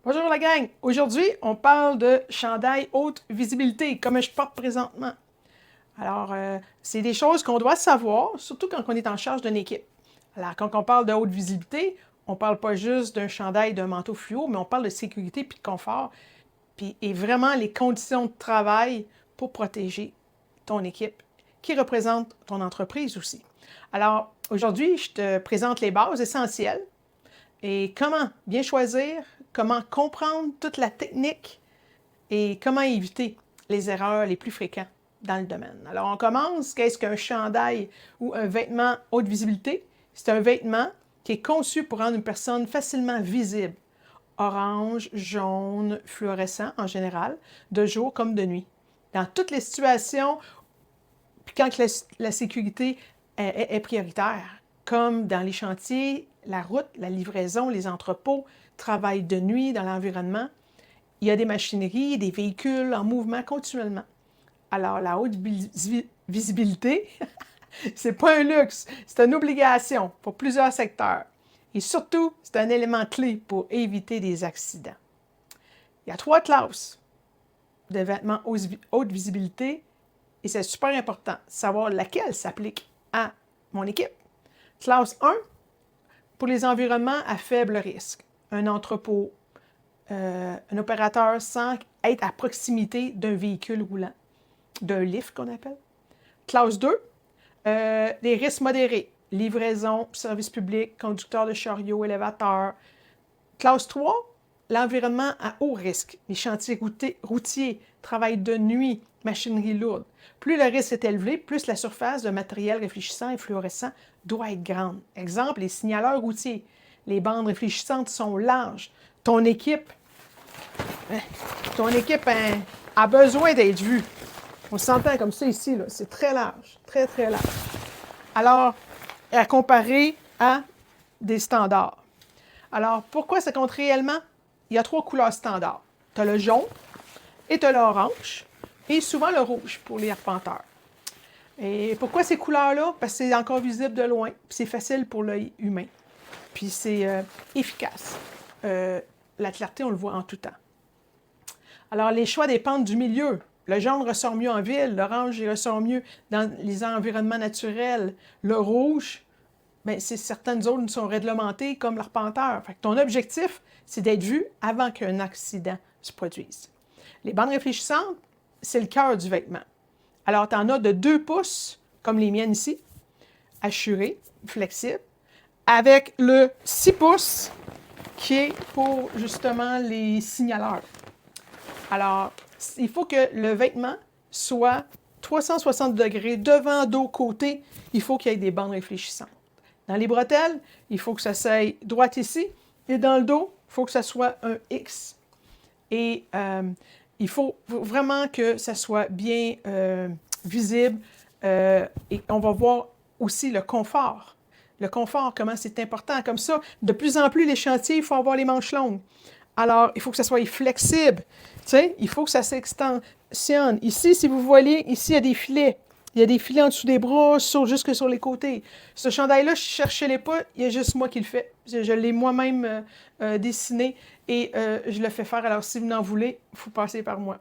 Bonjour la gang! Aujourd'hui, on parle de chandail haute visibilité, comme je porte présentement. Alors, c'est des choses qu'on doit savoir, surtout quand on est en charge d'une équipe. Alors, quand on parle de haute visibilité, on ne parle pas juste d'un chandail, d'un manteau fluo, mais on parle de sécurité puis de confort, et vraiment les conditions de travail pour protéger ton équipe, qui représente ton entreprise aussi. Alors, aujourd'hui, je te présente les bases essentielles et comment bien choisir, comment comprendre toute la technique et comment éviter les erreurs les plus fréquentes dans le domaine. Alors, on commence. Qu'est-ce qu'un chandail ou un vêtement haute visibilité? C'est un vêtement qui est conçu pour rendre une personne facilement visible. Orange, jaune, fluorescent en général, de jour comme de nuit. Dans toutes les situations, puis quand la sécurité est prioritaire, comme dans les chantiers, la route, la livraison, les entrepôts, travail de nuit dans l'environnement, il y a des machineries, des véhicules en mouvement continuellement. Alors, la haute visibilité, c'est pas un luxe, c'est une obligation pour plusieurs secteurs. Et surtout, c'est un élément clé pour éviter des accidents. Il y a 3 classes de vêtements haute visibilité et c'est super important de savoir laquelle s'applique à mon équipe. Classe 1, pour les environnements à faible risque. Un entrepôt, un opérateur sans être à proximité d'un véhicule roulant, d'un lift qu'on appelle. Classe 2, les risques modérés. Livraison, service public, conducteur de chariot, élévateur. Classe 3, l'environnement à haut risque. Les chantiers routiers, travail de nuit, machinerie lourde. Plus le risque est élevé, plus la surface de matériel réfléchissant et fluorescent doit être grande. Exemple, les signaleurs routiers. Les bandes réfléchissantes sont larges. Ton équipe a besoin d'être vue. On s'entend comme ça ici, là. C'est très large, très, très large. Alors, à comparer à des standards. Alors, pourquoi ça compte réellement? Il y a 3 couleurs standards. Tu as le jaune et tu as l'orange et souvent le rouge pour les arpenteurs. Et pourquoi ces couleurs-là? Parce que c'est encore visible de loin, puis c'est facile pour l'œil humain. Puis c'est efficace. La clarté, on le voit en tout temps. Alors, les choix dépendent du milieu. Le jaune ressort mieux en ville, l'orange ressort mieux dans les environnements naturels. Le rouge, bien, c'est certaines zones sont réglementées comme l'arpenteur. Fait que ton objectif, c'est d'être vu avant qu'un accident se produise. Les bandes réfléchissantes, c'est le cœur du vêtement. Alors, tu en as de 2 pouces, comme les miennes ici, assurées, flexibles, avec le 6 pouces qui est pour justement les signaleurs. Alors, il faut que le vêtement soit 360 degrés, devant, dos, côté. Il faut qu'il y ait des bandes réfléchissantes. Dans les bretelles, il faut que ça s'aille droit ici. Et dans le dos, il faut que ça soit un X. Et il faut vraiment que ça soit bien visible. Et on va voir aussi le confort. Le confort, comment c'est important. Comme ça, de plus en plus, les chantiers, il faut avoir les manches longues. Alors, il faut que ça soit flexible. Tu sais, il faut que ça s'extensionne. Ici, si vous voyez, ici, il y a des filets. Il y a des filets en dessous des bras, jusque sur les côtés. Ce chandail-là, je ne cherchez pas, il y a juste moi qui le fais. Je l'ai moi-même dessiné et je le fais faire. Alors, si vous en voulez, il faut passer par moi.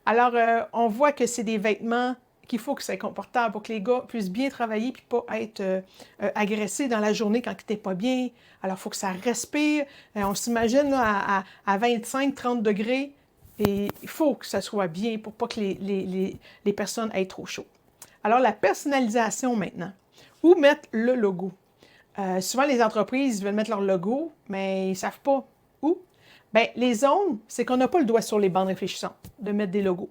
Alors, on voit que c'est des vêtements qu'il faut que ça soit confortable pour que les gars puissent bien travailler et pas être agressés dans la journée quand tu n'es pas bien. Alors, il faut que ça respire. On s'imagine à 25-30 degrés et il faut que ça soit bien pour pas que les personnes aient trop chaud. Alors, la personnalisation maintenant. Où mettre le logo? Souvent, les entreprises veulent mettre leur logo, mais ils ne savent pas où. Bien, les zones, c'est qu'on n'a pas le doigt sur les bandes réfléchissantes de mettre des logos.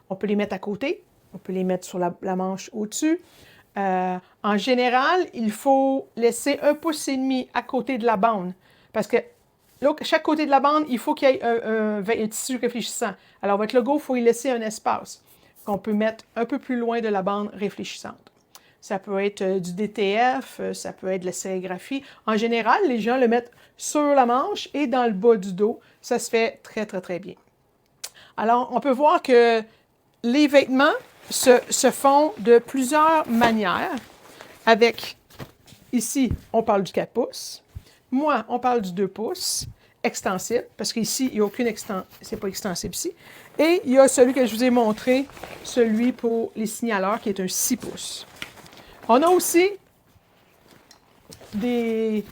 On peut les mettre à côté, on peut les mettre sur la manche au-dessus. En général, il faut laisser 1,5 pouce à côté de la bande. Parce que chaque côté de la bande, il faut qu'il y ait un tissu réfléchissant. Alors, votre logo, il faut y laisser un espace qu'on peut mettre un peu plus loin de la bande réfléchissante. Ça peut être du DTF, ça peut être de la sérigraphie. En général, les gens le mettent sur la manche et dans le bas du dos. Ça se fait très, très, très bien. Alors, on peut voir que les vêtements se font de plusieurs manières. Avec, ici, on parle du 4 pouces. Moi, on parle du 2 pouces. extensible, parce qu'ici, il n'y a aucune extension, c'est pas extensible ici. Et il y a celui que je vous ai montré, celui pour les signaleurs, qui est un 6 pouces. On a aussi des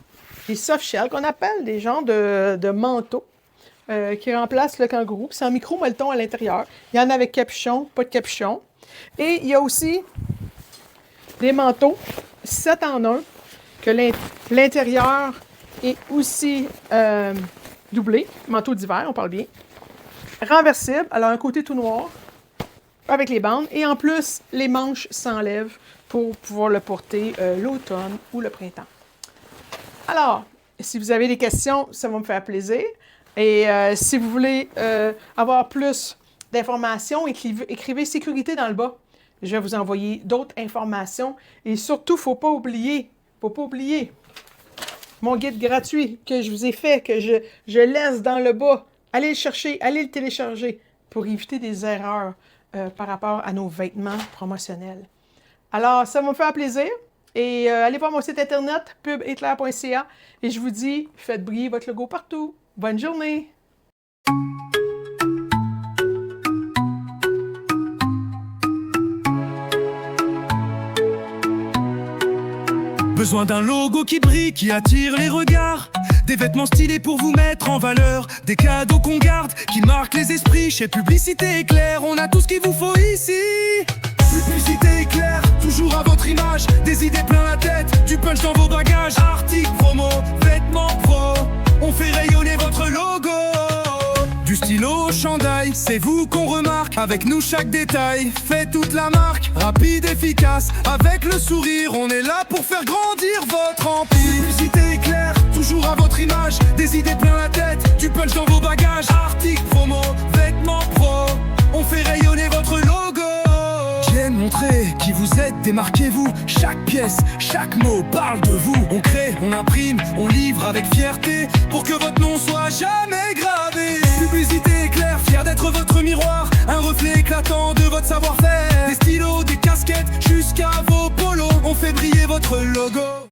soft shells qu'on appelle des genres de manteaux qui remplacent le kangourou. C'est en micro-molleton à l'intérieur. Il y en a avec capuchon, pas de capuchon. Et il y a aussi des manteaux 7 en 1, que l'intérieur est aussi doublé, manteau d'hiver, on parle bien. Renversible, alors un côté tout noir, avec les bandes. Et en plus, les manches s'enlèvent pour pouvoir le porter l'automne ou le printemps. Alors, si vous avez des questions, ça va me faire plaisir. Et si vous voulez avoir plus d'informations, écrivez sécurité dans le bas. Je vais vous envoyer d'autres informations. Et surtout, il ne faut pas oublier mon guide gratuit que je vous ai fait, que je laisse dans le bas. Allez le chercher, allez le télécharger pour éviter des erreurs par rapport à nos vêtements promotionnels. Alors, ça va me faire plaisir. Et allez voir mon site internet, pubéclair.ca. Et je vous dis, faites briller votre logo partout. Bonne journée! Besoin d'un logo qui brille, qui attire les regards. Des vêtements stylés pour vous mettre en valeur. Des cadeaux qu'on garde, qui marquent les esprits. Chez Publicité Éclair, on a tout ce qu'il vous faut ici. Publicité Éclair, toujours à votre image. Des idées plein la tête, du punch dans vos bagages. Articles promo, vêtements pro, on fait rayonner votre logo. Du stylo au chandail, c'est vous qu'on remarque. Avec nous chaque détail fait toute la marque. Rapide, efficace, avec le sourire, on est là pour faire grandir votre empire. Publicité Éclair, toujours à votre image. Des idées plein la tête, du punch dans vos bagages. Articles promo, vêtements pro, on fait rayonner votre logo. J'aime montrer qui vous êtes, démarquez-vous. Chaque pièce, chaque mot parle de vous. On crée, on imprime, on livre avec fierté pour que votre nom soit jamais gravé. Publicité Éclair, fier d'être votre miroir, un reflet éclatant de votre savoir-faire. Des stylos, des casquettes, jusqu'à vos polos, on fait briller votre logo.